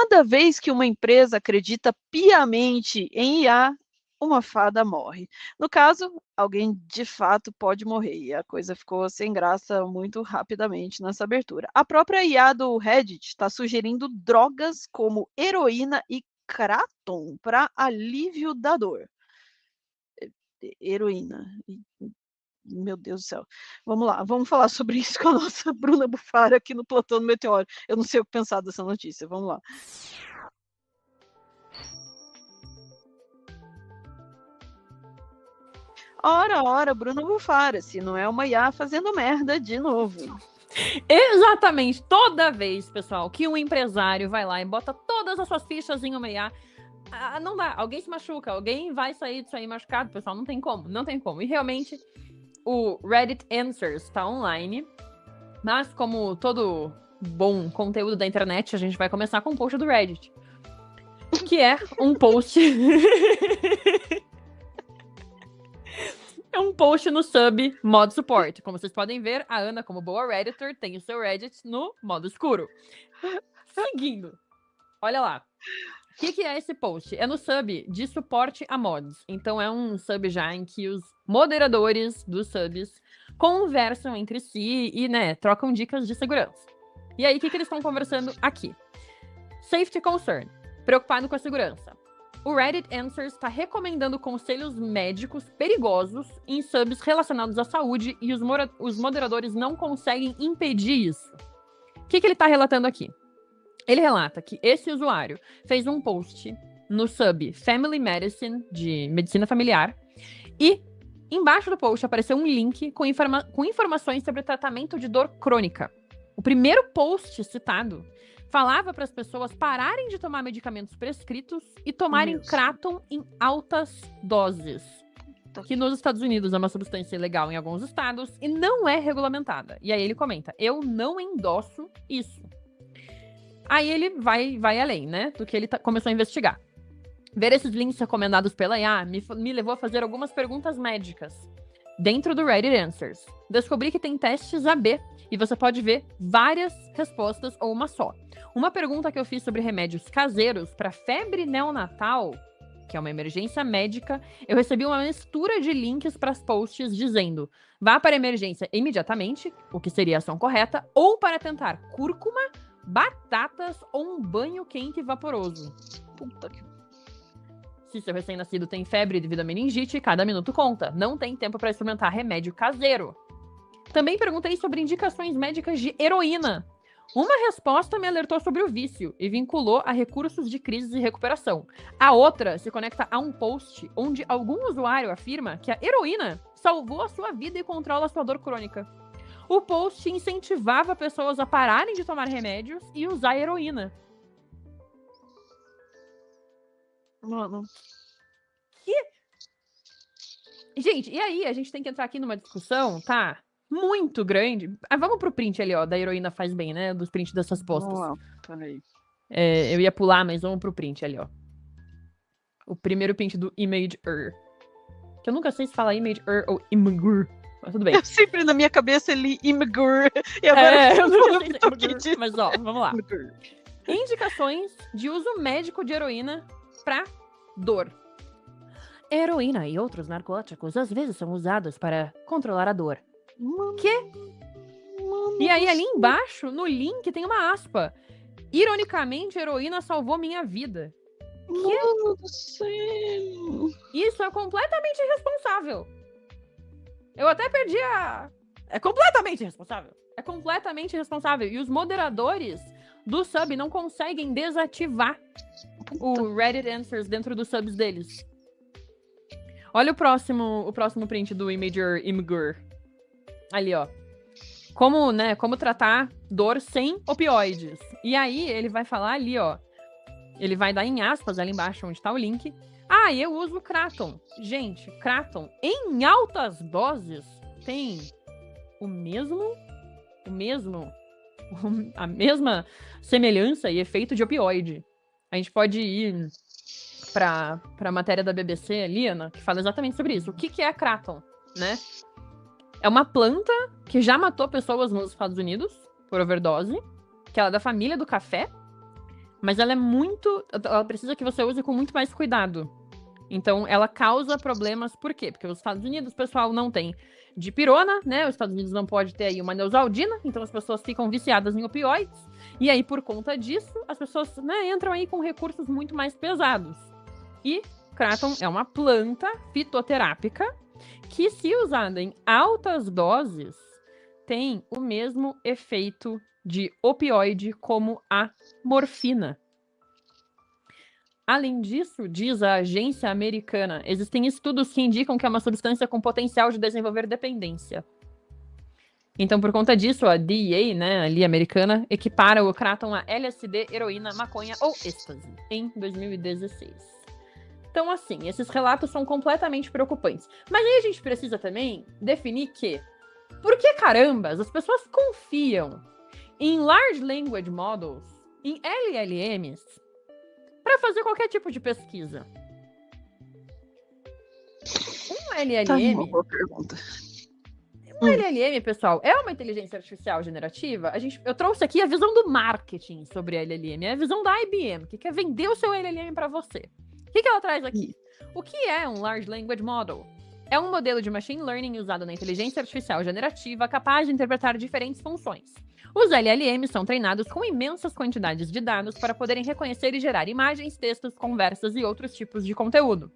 Cada vez que uma empresa acredita piamente em IA, uma fada morre. No caso, alguém de fato pode morrer, e a coisa ficou sem graça muito rapidamente nessa abertura. A própria IA do Reddit está sugerindo drogas como heroína e Kratom para alívio da dor. Heroína. Meu Deus do céu. Vamos lá, vamos falar sobre isso com a nossa Bruna Bufara aqui no Plantão do Meteoro. Eu não sei o que pensar dessa notícia. Vamos lá. Ora, Bruna Bufara, se não é uma IA fazendo merda de novo. Exatamente. Toda vez, pessoal, que um empresário vai lá e bota todas as suas fichas em uma IA, não dá. Alguém se machuca, alguém vai sair disso aí machucado, pessoal. Não tem como, não tem como. E realmente, o Reddit Answers está online, mas como todo bom conteúdo da internet, a gente vai começar com um post do Reddit, que é um post... É um post no sub modo suporte. Como vocês podem ver, a Ana, como boa Redditor, tem o seu Reddit no modo escuro. Seguindo. Olha lá. O que é esse post? É no sub de suporte a mods. Então é um sub já em que os moderadores dos subs conversam entre si e, né, trocam dicas de segurança. E aí, o que eles estão conversando aqui? Safety concern. Preocupado com a segurança. O Reddit Answers está recomendando conselhos médicos perigosos em subs relacionados à saúde e os moderadores não conseguem impedir isso. O que ele está relatando aqui? Ele relata que esse usuário fez um post no sub Family Medicine, de medicina familiar, e embaixo do post apareceu um link com informações sobre tratamento de dor crônica. O primeiro post citado falava para as pessoas pararem de tomar medicamentos prescritos e tomarem Kratom em altas doses. Que nos Estados Unidos é uma substância ilegal em alguns estados e não é regulamentada. E aí ele comenta, eu não endosso isso. Aí ele vai além, né, do que ele começou a investigar. Ver esses links recomendados pela IA me levou a fazer algumas perguntas médicas dentro do Reddit Answers. Descobri que tem testes AB e você pode ver várias respostas ou uma só. Uma pergunta que eu fiz sobre remédios caseiros para febre neonatal, que é uma emergência médica, eu recebi uma mistura de links para os posts dizendo vá para a emergência imediatamente, o que seria a ação correta, ou para tentar cúrcuma, batatas ou um banho quente vaporoso. Puta que... Se seu recém-nascido tem febre devido a meningite, cada minuto conta. Não tem tempo para experimentar remédio caseiro. Também perguntei sobre indicações médicas de heroína. Uma resposta me alertou sobre o vício e vinculou a recursos de crise e recuperação. A outra se conecta a um post onde algum usuário afirma que a heroína salvou a sua vida e controla a sua dor crônica. O post incentivava pessoas a pararem de tomar remédios e usar heroína. Mano. Gente, e aí a gente tem que entrar aqui numa discussão, tá? Muito grande. Vamos pro print ali, ó, da heroína faz bem, né? Dos prints dessas postas. Vamos lá, peraí. Eu ia pular, mas vamos pro print ali, ó. O primeiro print do Imager. Que eu nunca sei se fala Imager ou Imager. Mas tudo bem. Eu sempre na minha cabeça ele Imager. E agora eu não sei mas ó, vamos lá. Indicações de uso médico de heroína pra dor. Heroína e outros narcóticos às vezes são usados para controlar a dor. E aí, ali embaixo, no link, tem uma aspa. Ironicamente, heroína salvou minha vida. Mano do céu. Isso é completamente irresponsável. Eu até perdi a... É completamente irresponsável. É completamente irresponsável. E os moderadores do sub não conseguem desativar o Reddit Answers dentro dos subs deles. Olha o próximo print do Imager. Ali, ó. Como tratar dor sem opioides. E aí, ele vai falar ali, ó. Ele vai dar em aspas ali embaixo, onde tá o link. Eu uso Kratom. Gente, Kratom em altas doses tem a mesma semelhança e efeito de opioide. A gente pode ir pra matéria da BBC ali, Ana, que fala exatamente sobre isso. O que é Kratom, né? É uma planta que já matou pessoas nos Estados Unidos por overdose, que ela é da família do café. mas ela precisa que você use com muito mais cuidado. Então, ela causa problemas, por quê? Porque os Estados Unidos, o pessoal não tem dipirona, né? Os Estados Unidos não pode ter aí uma neosaldina, então as pessoas ficam viciadas em opioides, e aí, por conta disso, as pessoas, né, entram aí com recursos muito mais pesados. E Kratom é uma planta fitoterápica que, se usada em altas doses, tem o mesmo efeito de opioide como a morfina. Além disso, diz a agência americana, existem estudos que indicam que é uma substância com potencial de desenvolver dependência. Então, por conta disso, a DEA, né, ali americana, equipara o Kratom a LSD, heroína, maconha ou êxtase, em 2016. Então, assim, esses relatos são completamente preocupantes. Mas aí a gente precisa também definir que, por que carambas as pessoas confiam em Large Language Models, em LLMs, para fazer qualquer tipo de pesquisa? Um LLM... Uma boa pergunta. Um LLM, pessoal, é uma inteligência artificial generativa? Eu trouxe aqui a visão do marketing sobre LLM, é a visão da IBM, que quer vender o seu LLM para você. O que ela traz aqui? O que é um Large Language Model? É um modelo de machine learning usado na inteligência artificial generativa capaz de interpretar diferentes funções. Os LLMs são treinados com imensas quantidades de dados para poderem reconhecer e gerar imagens, textos, conversas e outros tipos de conteúdo.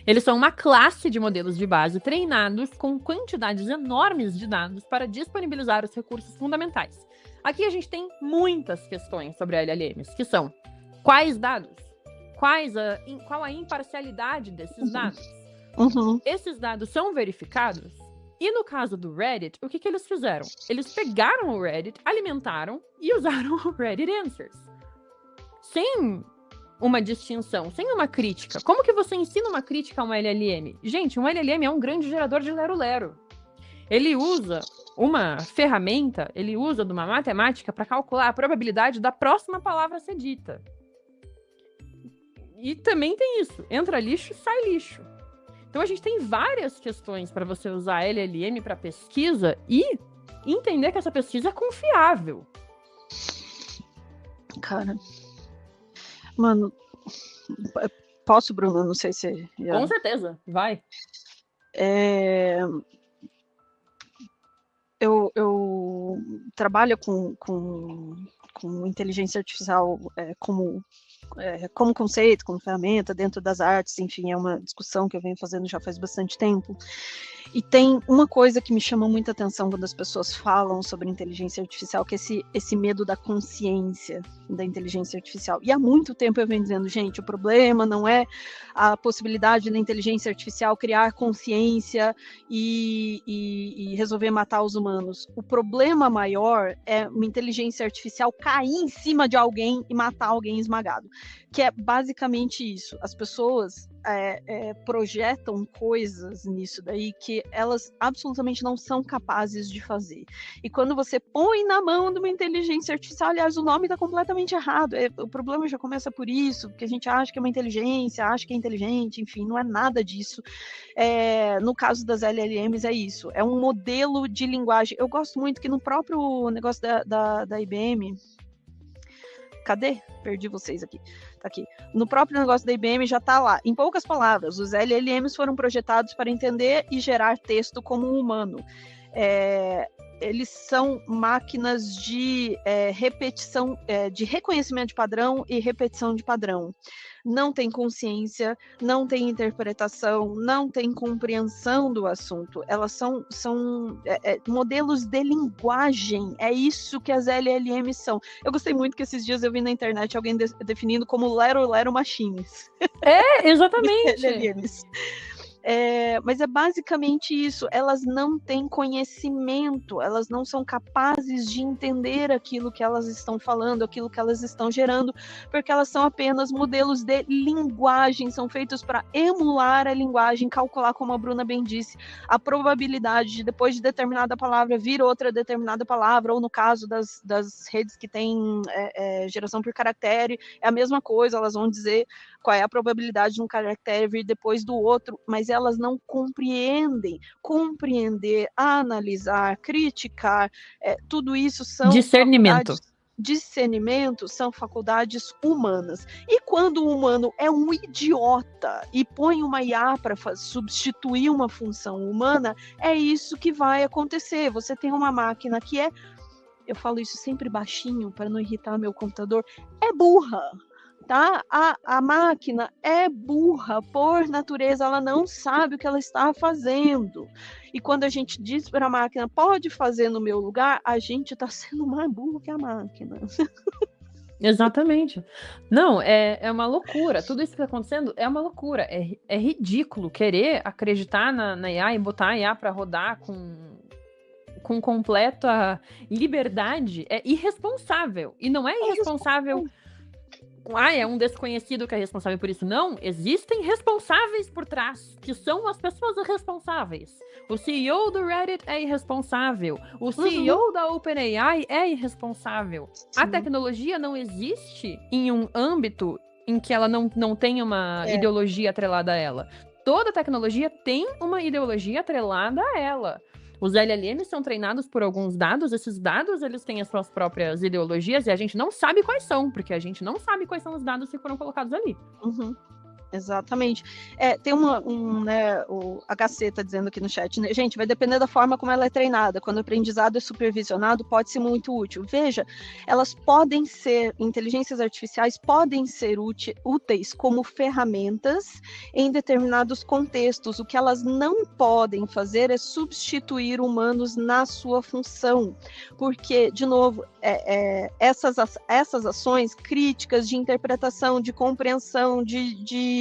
Eles são uma classe de modelos de base treinados com quantidades enormes de dados para disponibilizar os recursos fundamentais. Aqui a gente tem muitas questões sobre LLMs, que são: quais dados? Qual a imparcialidade desses dados? Esses dados são verificados? E no caso do Reddit, o que eles fizeram? Eles pegaram o Reddit, alimentaram e usaram o Reddit Answers. Sem uma distinção, sem uma crítica. Como que você ensina uma crítica a um LLM? Gente, um LLM é um grande gerador de lero-lero. Ele usa uma ferramenta, ele usa de uma matemática para calcular a probabilidade da próxima palavra a ser dita. E também tem isso, entra lixo, sai lixo. Então a gente tem várias questões para você usar LLM para pesquisa e entender que essa pesquisa é confiável. Cara, mano, posso, Bruno? Não sei se... Com certeza, vai. Eu trabalho com inteligência artificial como conceito, como ferramenta dentro das artes, enfim, é uma discussão que eu venho fazendo já faz bastante tempo. E tem uma coisa que me chama muita atenção quando as pessoas falam sobre inteligência artificial, que é esse medo da consciência da inteligência artificial. E há muito tempo eu venho dizendo, gente, o problema não é a possibilidade da inteligência artificial criar consciência e resolver matar os humanos. O problema maior é uma inteligência artificial cair em cima de alguém e matar alguém esmagado. Que é basicamente isso. As pessoas projetam coisas nisso daí que elas absolutamente não são capazes de fazer. E quando você põe na mão de uma inteligência artificial, aliás, o nome está completamente errado. O problema já começa por isso, porque a gente acha que é uma inteligência, acha que é inteligente, enfim, não é nada disso. No caso das LLMs é isso, é um modelo de linguagem. Eu gosto muito que no próprio negócio da IBM... Cadê? Perdi vocês aqui. Tá aqui. No próprio negócio da IBM já tá lá. Em poucas palavras, os LLMs foram projetados para entender e gerar texto como um humano. Eles são máquinas de repetição, de reconhecimento de padrão e repetição de padrão. Não tem consciência, não tem interpretação, não tem compreensão do assunto. Elas são modelos de linguagem. É isso que as LLMs são. Eu gostei muito que esses dias eu vi na internet alguém definindo como Lero Machines. Exatamente. LLMs. Mas é basicamente isso, elas não têm conhecimento, elas não são capazes de entender aquilo que elas estão falando, aquilo que elas estão gerando, porque elas são apenas modelos de linguagem, são feitos para emular a linguagem, calcular, como a Bruna bem disse, a probabilidade de depois de determinada palavra vir outra determinada palavra, ou no caso das redes que têm geração por caractere, é a mesma coisa, elas vão dizer qual é a probabilidade de um caractere vir depois do outro, mas elas não compreendem. Compreender, analisar, criticar, tudo isso são... Discernimento. discernimento são faculdades humanas. E quando o humano é um idiota e põe uma IA para substituir uma função humana, é isso que vai acontecer. Você tem uma máquina que é, eu falo isso sempre baixinho para não irritar meu computador, é burra. Tá? A máquina é burra por natureza, ela não sabe o que ela está fazendo. E quando a gente diz para a máquina, pode fazer no meu lugar, a gente está sendo mais burro que a máquina. Exatamente. Não, é uma loucura. Tudo isso que está acontecendo é uma loucura. É ridículo querer acreditar na IA e botar a IA para rodar com completa liberdade. É irresponsável. E não é irresponsável... é um desconhecido que é responsável por isso. Não, existem responsáveis por trás, que são as pessoas responsáveis. O CEO do Reddit é irresponsável. O CEO da OpenAI é irresponsável. Sim. A tecnologia não existe em um âmbito em que ela não tem uma ideologia atrelada a ela. Toda tecnologia tem uma ideologia atrelada a ela. Os LLMs são treinados por alguns dados, esses dados eles têm as suas próprias ideologias e a gente não sabe quais são, porque a gente não sabe quais são os dados que foram colocados ali. Exatamente. Tem a Gaceta tá dizendo aqui no chat, né? Gente, vai depender da forma como ela é treinada. Quando o aprendizado é supervisionado, pode ser muito útil. Veja, elas podem ser, inteligências artificiais podem ser úteis como ferramentas em determinados contextos. O que elas não podem fazer é substituir humanos na sua função. Porque, de novo, essas ações críticas de interpretação, de compreensão, de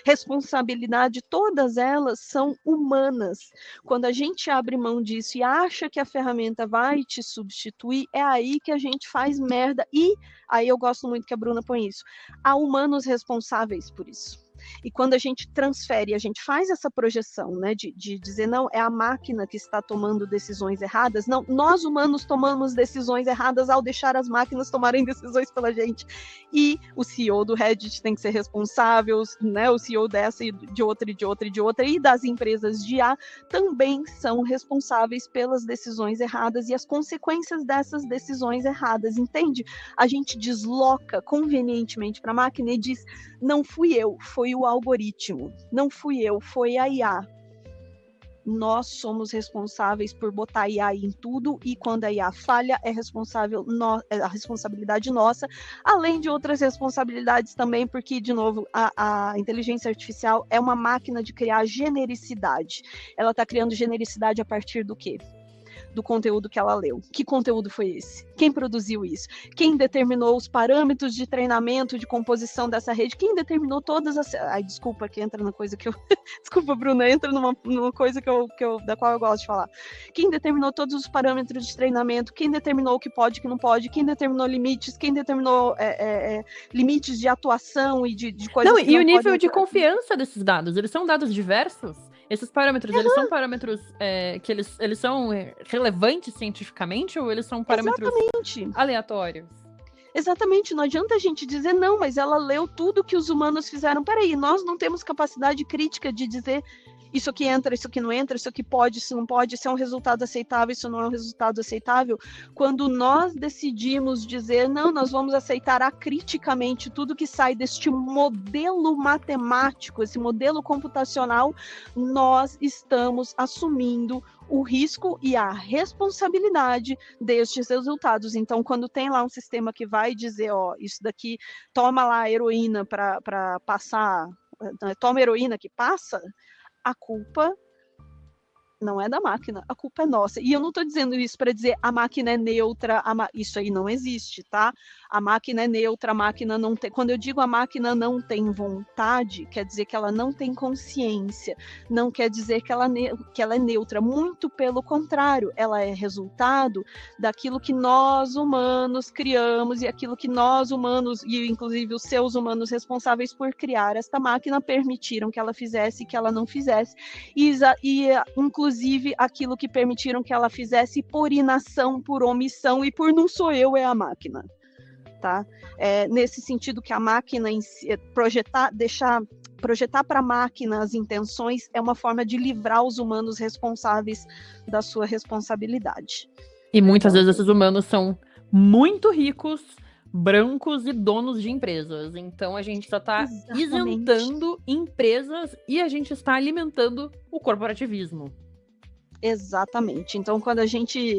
responsabilidade, todas elas são humanas. Quando a gente abre mão disso e acha que a ferramenta vai te substituir, é aí que a gente faz merda. E aí eu gosto muito que a Bruna põe isso. Há humanos responsáveis por isso. E quando a gente transfere, a gente faz essa projeção, né, de dizer, não, é a máquina que está tomando decisões erradas, não, nós humanos tomamos decisões erradas ao deixar as máquinas tomarem decisões pela gente. E o CEO do Reddit tem que ser responsável, né, o CEO dessa e de outra, e de outra, e de outra, e das empresas de IA também são responsáveis pelas decisões erradas e as consequências dessas decisões erradas, entende? A gente desloca convenientemente para a máquina e diz, não fui eu, foi o algoritmo, não fui eu, foi a IA. Nós somos responsáveis por botar a IA em tudo e quando a IA falha é a responsabilidade nossa, além de outras responsabilidades também, porque, de novo, a inteligência artificial é uma máquina de criar genericidade. Ela está criando genericidade a partir do quê? Do conteúdo que ela leu. Que conteúdo foi esse? Quem produziu isso? Quem determinou os parâmetros de treinamento, de composição dessa rede? Quem determinou todas as... Ai, desculpa, que entra na coisa que eu... Desculpa, Bruna, entra numa coisa da qual eu gosto de falar. Quem determinou todos os parâmetros de treinamento? Quem determinou o que pode e o que não pode? Quem determinou limites? Quem determinou limites de atuação e de coisas que não e o nível de confiança desses dados? Eles são dados diversos? Esses parâmetros, eles são parâmetros que eles são relevantes cientificamente ou eles são parâmetros aleatórios? Exatamente, não adianta a gente dizer, não, mas ela leu tudo que os humanos fizeram. Peraí, nós não temos capacidade crítica de dizer isso aqui entra, isso aqui não entra, isso aqui pode, isso não pode, isso é um resultado aceitável, isso não é um resultado aceitável. Quando nós decidimos dizer, não, nós vamos aceitar acriticamente tudo que sai deste modelo matemático, esse modelo computacional, nós estamos assumindo o risco e a responsabilidade destes resultados. Então, quando tem lá um sistema que vai dizer, ó, isso daqui, toma lá a heroína para passar, toma heroína que passa, a culpa não é da máquina, a culpa é nossa. E eu não estou dizendo isso para dizer a máquina é neutra, isso aí não existe, tá? A máquina é neutra, a máquina não tem... Quando eu digo a máquina não tem vontade, quer dizer que ela não tem consciência, não quer dizer que ela é neutra, muito pelo contrário, ela é resultado daquilo que nós humanos criamos e aquilo que nós humanos, e inclusive os seus humanos responsáveis por criar esta máquina, permitiram que ela fizesse e que ela não fizesse. E inclusive aquilo que permitiram que ela fizesse por inação, por omissão e por não sou eu, é a máquina. Tá? Nesse sentido que a máquina projetar para a máquina as intenções é uma forma de livrar os humanos responsáveis da sua responsabilidade. E muitas vezes esses humanos são muito ricos, brancos e donos de empresas. Então a gente só está isentando empresas e a gente está alimentando o corporativismo. Exatamente. Então, quando a gente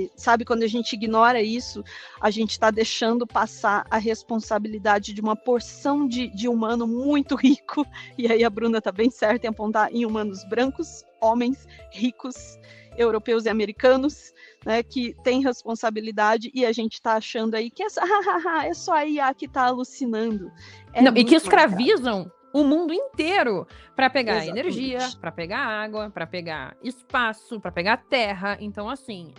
ignora isso, a gente está deixando passar a responsabilidade de uma porção de humano muito rico. E aí a Bruna está bem certa em apontar em humanos brancos, homens ricos, europeus e americanos, né, que tem responsabilidade, e a gente está achando aí que é só a IA que está alucinando. E que escravizam o mundo inteiro para pegar energia, Exatamente. para pegar água, para pegar espaço, para pegar terra. Então, assim,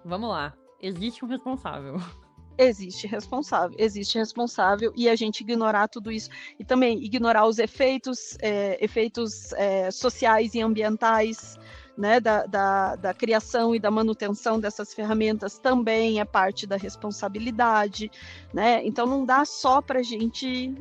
vamos lá. Existe um responsável. Existe responsável, e a gente ignorar tudo isso, e também ignorar os efeitos sociais e ambientais, né, da criação e da manutenção dessas ferramentas também é parte da responsabilidade, né? Então não dá só para a gente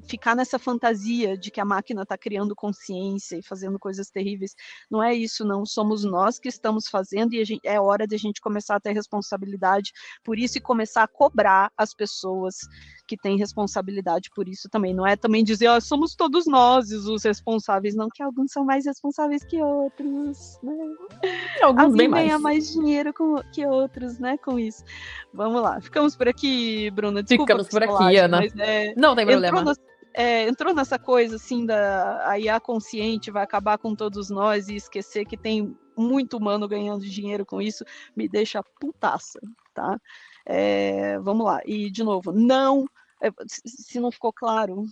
ficar nessa fantasia de que a máquina está criando consciência e fazendo coisas terríveis. Não é isso, não. Somos nós que estamos fazendo, e é hora de a gente começar a ter responsabilidade por isso e começar a cobrar as pessoas que têm responsabilidade por isso também. Não é também dizer, somos todos nós os responsáveis, não, que alguns são mais responsáveis que outros, né? Alguns bem mais. Ganha mais dinheiro que outros, né, com isso. Vamos lá. Ficamos por aqui, Bruna. Desculpa. Ficamos por aqui, Ana. Mas, não tem problema. Entrou nessa coisa, assim, da IA consciente vai acabar com todos nós e esquecer que tem muito humano ganhando dinheiro com isso, me deixa putaça, tá? Vamos lá. E, de novo, não, se não ficou claro,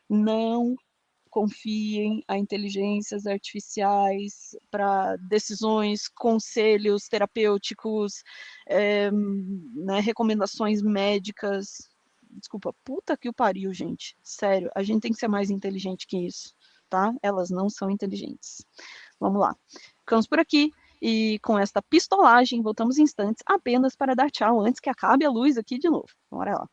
não confiem a inteligências artificiais para decisões, conselhos terapêuticos, né, recomendações médicas. Desculpa, puta que o pariu, gente. Sério, a gente tem que ser mais inteligente que isso, tá? Elas não são inteligentes. Vamos lá. Ficamos por aqui. E com esta pistolagem, voltamos em instantes apenas para dar tchau antes que acabe a luz aqui de novo. Bora lá.